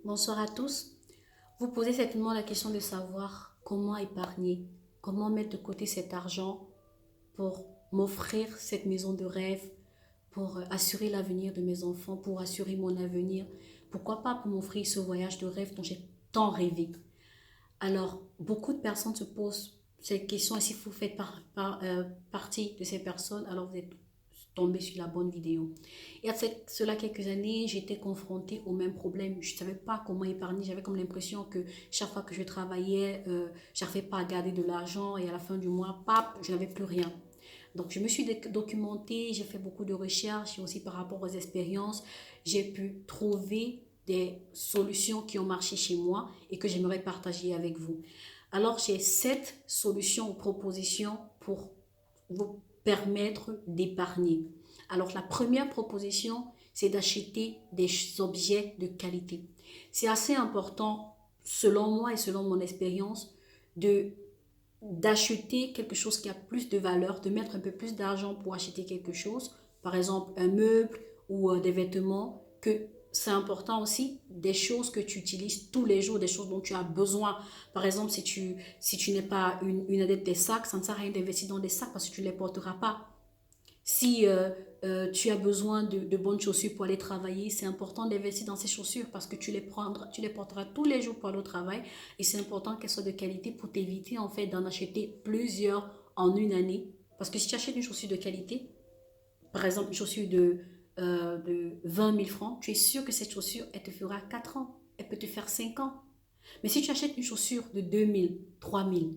Bonsoir à tous. Vous posez certainement la question de savoir comment épargner, comment mettre de côté cet argent pour m'offrir cette maison de rêve, pour assurer l'avenir de mes enfants, pour assurer mon avenir. Pourquoi pas pour m'offrir ce voyage de rêve dont j'ai tant rêvé. Alors, beaucoup de personnes se posent cette question et si vous faites partie de ces personnes, alors vous êtes tombé sur la bonne vidéo. Il y a cela quelques années, j'étais confrontée au même problème. Je ne savais pas comment épargner. J'avais comme l'impression que chaque fois que je travaillais, je n'arrivais pas à garder de l'argent et à la fin du mois, pap, je n'avais plus rien. Donc, je me suis documentée, j'ai fait beaucoup de recherches et aussi par rapport aux expériences, j'ai pu trouver des solutions qui ont marché chez moi et que j'aimerais partager avec vous. Alors, j'ai 7 solutions ou propositions pour vous permettre d'épargner. Alors, la première proposition, c'est d'acheter des objets de qualité. C'est assez important, selon moi et selon mon expérience, de d'acheter quelque chose qui a plus de valeur, de mettre un peu plus d'argent pour acheter quelque chose, par exemple un meuble ou des vêtements, que c'est important aussi des choses que tu utilises tous les jours, des choses dont tu as besoin. Par exemple, si tu n'es pas une adepte des sacs, ça ne sert à rien d'investir dans des sacs parce que tu ne les porteras pas. Si tu as besoin de bonnes chaussures pour aller travailler, c'est important d'investir dans ces chaussures parce que tu les porteras tous les jours pour aller au travail et c'est important qu'elles soient de qualité pour t'éviter en fait d'en acheter plusieurs en une année. Parce que si tu achètes une chaussure de qualité, par exemple une chaussure de 20 000 francs, tu es sûr que cette chaussure, elle te fera 4 ans, elle peut te faire 5 ans. Mais si tu achètes une chaussure de 2 000, 3 000,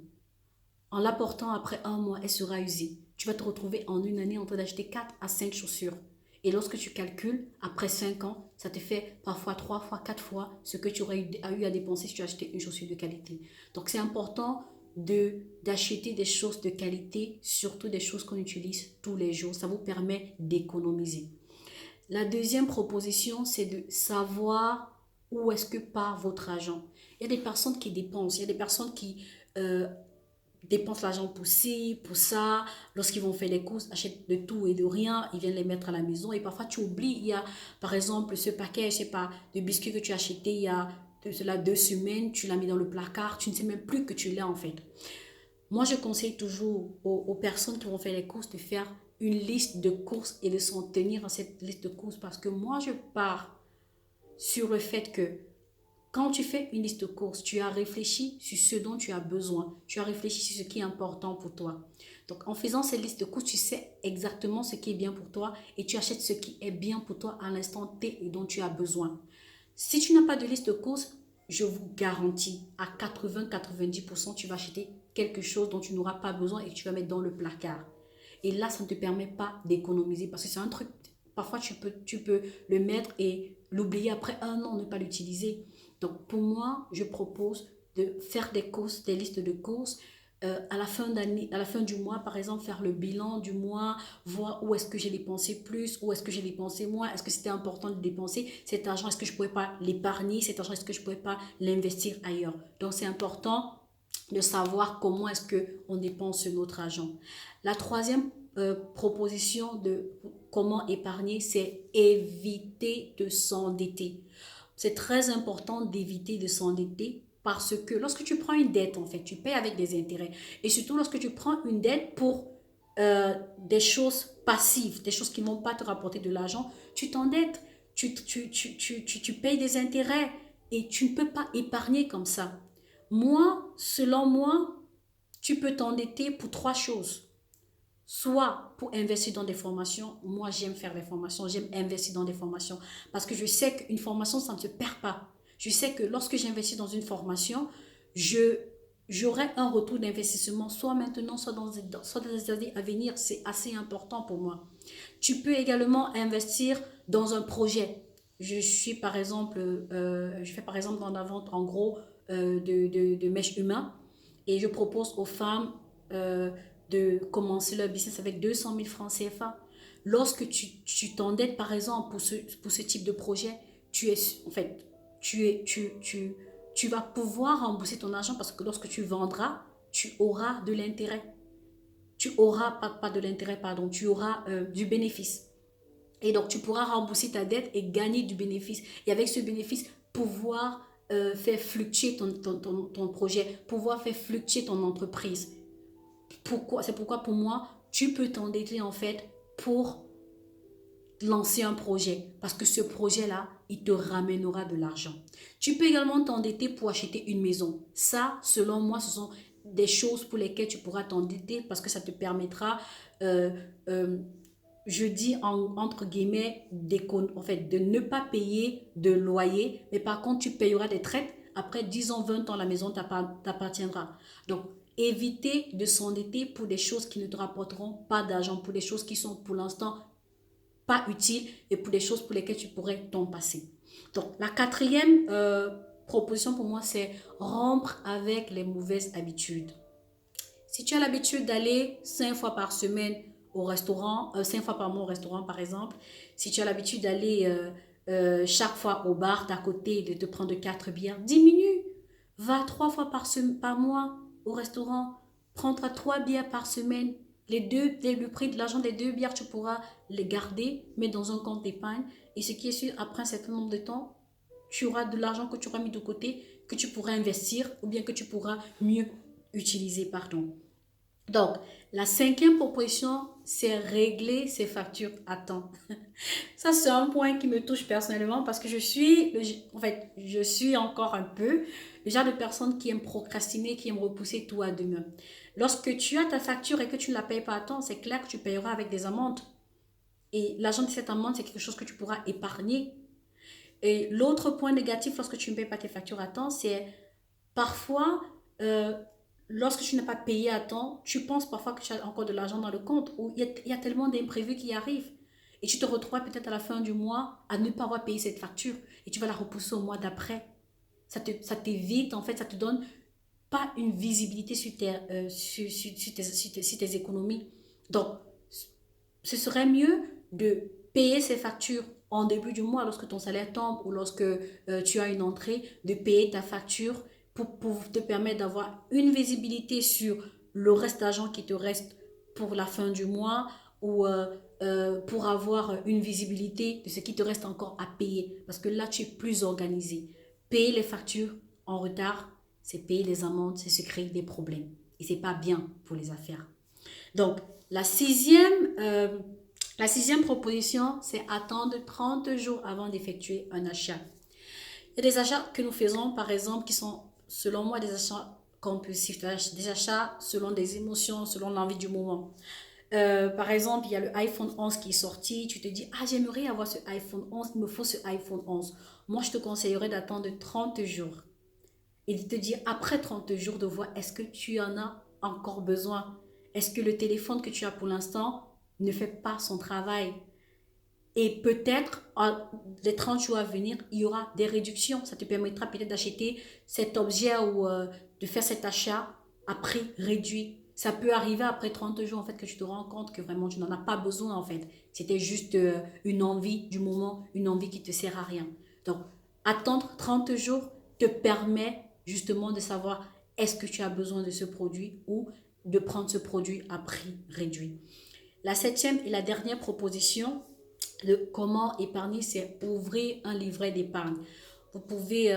en l'apportant après un mois, elle sera usée. Tu vas te retrouver en une année en train d'acheter 4 à 5 chaussures. Et lorsque tu calcules, après 5 ans, ça te fait parfois 3 fois, 4 fois ce que tu aurais eu à dépenser si tu achetais une chaussure de qualité. Donc c'est important d'acheter des choses de qualité, surtout des choses qu'on utilise tous les jours. Ça vous permet d'économiser. La deuxième proposition, c'est de savoir où est-ce que part votre argent. Il y a des personnes qui dépensent, il y a des personnes qui euh, dépensent l'argent pour ci, pour ça. Lorsqu'ils vont faire les courses, achètent de tout et de rien. Ils viennent les mettre à la maison. Et parfois, tu oublies. Il y a, par exemple, ce paquet, je sais pas, de biscuits que tu as acheté il y a de cela 2 semaines. Tu l'as mis dans le placard. Tu ne sais même plus que tu l'as, en fait. Moi, je conseille toujours aux personnes qui vont faire les courses de faire une liste de courses et de s'en tenir à cette liste de courses. Parce que moi, je pars sur le fait que quand tu fais une liste de courses, tu as réfléchi sur ce dont tu as besoin. Tu as réfléchi sur ce qui est important pour toi. Donc, en faisant cette liste de courses, tu sais exactement ce qui est bien pour toi et tu achètes ce qui est bien pour toi à l'instant T et dont tu as besoin. Si tu n'as pas de liste de courses, je vous garantis à 80-90%, tu vas acheter quelque chose dont tu n'auras pas besoin et que tu vas mettre dans le placard. Et là, ça ne te permet pas d'économiser parce que c'est un truc, parfois tu peux le mettre et l'oublier après un an, ne pas l'utiliser. Donc pour moi, je propose de faire des courses, des listes de courses. À la fin d'année, à la fin du mois, par exemple, faire le bilan du mois, voir où est-ce que j'ai dépensé plus, où est-ce que j'ai dépensé moins, est-ce que c'était important de dépenser cet argent, est-ce que je ne pouvais pas l'épargner, cet argent, est-ce que je ne pouvais pas l'investir ailleurs. Donc c'est important de savoir comment est-ce qu'on dépense notre argent. La troisième proposition de comment épargner, c'est éviter de s'endetter. C'est très important d'éviter de s'endetter parce que lorsque tu prends une dette, en fait, tu payes avec des intérêts. Et surtout lorsque tu prends une dette pour des choses passives, des choses qui ne vont pas te rapporter de l'argent, tu t'endettes, tu payes des intérêts et tu ne peux pas épargner comme ça. Moi, selon moi, tu peux t'endetter pour 3 choses. Soit pour investir dans des formations. Moi, j'aime faire des formations, j'aime investir dans des formations parce que je sais qu'une formation, ça ne se perd pas. Je sais que lorsque j'investis dans une formation, je j'aurai un retour d'investissement, soit maintenant, soit dans les années à venir. C'est assez important pour moi. Tu peux également investir dans un projet. Je fais par exemple dans la vente en gros de mèches humains et je propose aux femmes de commencer leur business avec 200 000 francs CFA. Lorsque tu t'endettes par exemple pour ce type de projet, tu es en fait tu es tu vas pouvoir rembourser ton argent parce que lorsque tu vendras, tu auras de l'intérêt. Tu auras pas de l'intérêt, pardon, tu auras du bénéfice. Et donc, tu pourras rembourser ta dette et gagner du bénéfice. Et avec ce bénéfice, pouvoir faire fluctuer ton projet, pouvoir faire fluctuer ton entreprise. C'est pourquoi pour moi, tu peux t'endetter en fait pour lancer un projet parce que ce projet-là, il te ramènera de l'argent. Tu peux également t'endetter pour acheter une maison. Ça, selon moi, ce sont des choses pour lesquelles tu pourras t'endetter parce que ça te permettra, euh, euh, je dis entre guillemets, en fait, de ne pas payer de loyer, mais par contre, tu payeras des traites. Après 10 ans, 20 ans, la maison t'appartiendra. Donc, éviter de s'endetter pour des choses qui ne te rapporteront pas d'argent, pour des choses qui sont pour l'instant pas utiles et pour des choses pour lesquelles tu pourrais t'en passer. Donc, la quatrième proposition pour moi, c'est rompre avec les mauvaises habitudes. Si tu as l'habitude d'aller 5 fois par semaine au restaurant, 5 fois par mois au restaurant par exemple, si tu as l'habitude d'aller chaque fois au bar d'à côté et de te prendre 4 bières, diminue. Va 3 fois par mois au restaurant, prends-toi 3 bières par semaine. Le prix de l'argent des 2 bières, tu pourras les garder, mettre dans un compte d'épargne. Et ce qui est sûr, après un certain nombre de temps, tu auras de l'argent que tu auras mis de côté, que tu pourras investir ou bien que tu pourras mieux utiliser. Pardon. Donc, la cinquième proposition, c'est régler ses factures à temps. Ça, c'est un point qui me touche personnellement parce que je suis encore un peu le genre de personne qui aime procrastiner, qui aime repousser tout à demain. Lorsque tu as ta facture et que tu ne la payes pas à temps, c'est clair que tu payeras avec des amendes. Et l'argent de cette amende, c'est quelque chose que tu pourras épargner. Et l'autre point négatif lorsque tu ne payes pas tes factures à temps, c'est parfois, euh, lorsque tu n'as pas payé à temps, tu penses parfois que tu as encore de l'argent dans le compte ou il y a tellement d'imprévus qui arrivent. Et tu te retrouves peut-être à la fin du mois à ne pas avoir payé cette facture et tu vas la repousser au mois d'après. Ça t'évite, en fait, ça te donne pas une visibilité sur tes économies. Donc, ce serait mieux de payer ces factures en début du mois lorsque ton salaire tombe ou lorsque tu as une entrée, de payer ta facture pour te permettre d'avoir une visibilité sur le reste d'argent qui te reste pour la fin du mois ou pour avoir une visibilité de ce qui te reste encore à payer. Parce que là, tu es plus organisé. Payer les factures en retard, c'est payer les amendes, c'est se créer des problèmes. Et c'est pas bien pour les affaires. Donc, la sixième proposition, c'est attendre 30 jours avant d'effectuer un achat. Il y a des achats que nous faisons, par exemple, qui sont, selon moi, des achats compulsifs, des achats selon des émotions, selon l'envie du moment. Par exemple, il y a le iPhone 11 qui est sorti, tu te dis, ah, j'aimerais avoir ce iPhone 11, il me faut ce iPhone 11. Moi, je te conseillerais d'attendre 30 jours et de te dire, après 30 jours, de voir est-ce que tu en as encore besoin. Est-ce que le téléphone que tu as pour l'instant ne fait pas son travail? Et peut-être, les 30 jours à venir, il y aura des réductions. Ça te permettra peut-être d'acheter cet objet ou de faire cet achat à prix réduit. Ça peut arriver après 30 jours, en fait, que tu te rends compte que vraiment, tu n'en as pas besoin, en fait. C'était juste une envie du moment, une envie qui te sert à rien. Donc, attendre 30 jours te permet justement de savoir est-ce que tu as besoin de ce produit ou de prendre ce produit à prix réduit. La septième et la dernière proposition, de comment épargner, c'est ouvrir un livret d'épargne. Vous pouvez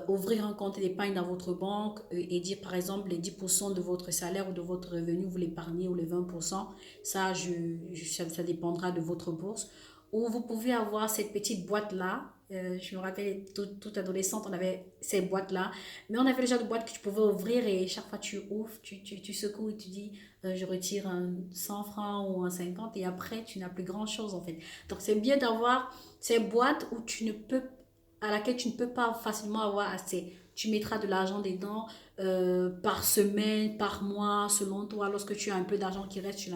ouvrir un compte d'épargne dans votre banque et dire par exemple les 10% de votre salaire ou de votre revenu, vous l'épargnez ou les 20%. Ça, ça dépendra de votre bourse. Ou vous pouvez avoir cette petite boîte-là. Je me rappelle, toute adolescente, on avait ces boîtes-là. Mais on avait déjà de boîtes que tu pouvais ouvrir et chaque fois tu ouvres, tu secoues et tu dis je retire un 100 francs ou un 50 et après tu n'as plus grand-chose en fait. Donc c'est bien d'avoir ces boîtes où à laquelle tu ne peux pas facilement avoir accès. Tu mettras de l'argent dedans par semaine, par mois, selon toi. Lorsque tu as un peu d'argent qui reste,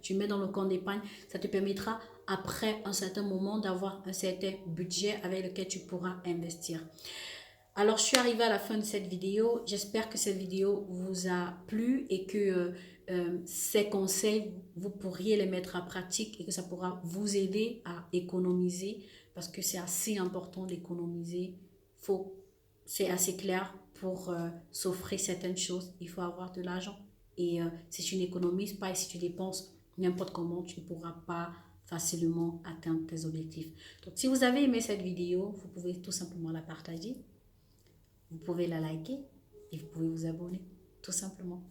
tu mets dans le compte d'épargne. Ça te permettra après un certain moment d'avoir un certain budget avec lequel tu pourras investir. Alors, je suis arrivée à la fin de cette vidéo. J'espère que cette vidéo vous a plu et que ces conseils, vous pourriez les mettre en pratique et que ça pourra vous aider à économiser parce que c'est assez important d'économiser. C'est assez clair pour s'offrir certaines choses. Il faut avoir de l'argent. Et si tu n'économises pas et si tu dépenses n'importe comment, tu ne pourras pas facilement atteindre tes objectifs. Donc, si vous avez aimé cette vidéo, vous pouvez tout simplement la partager, vous pouvez la liker et vous pouvez vous abonner, tout simplement.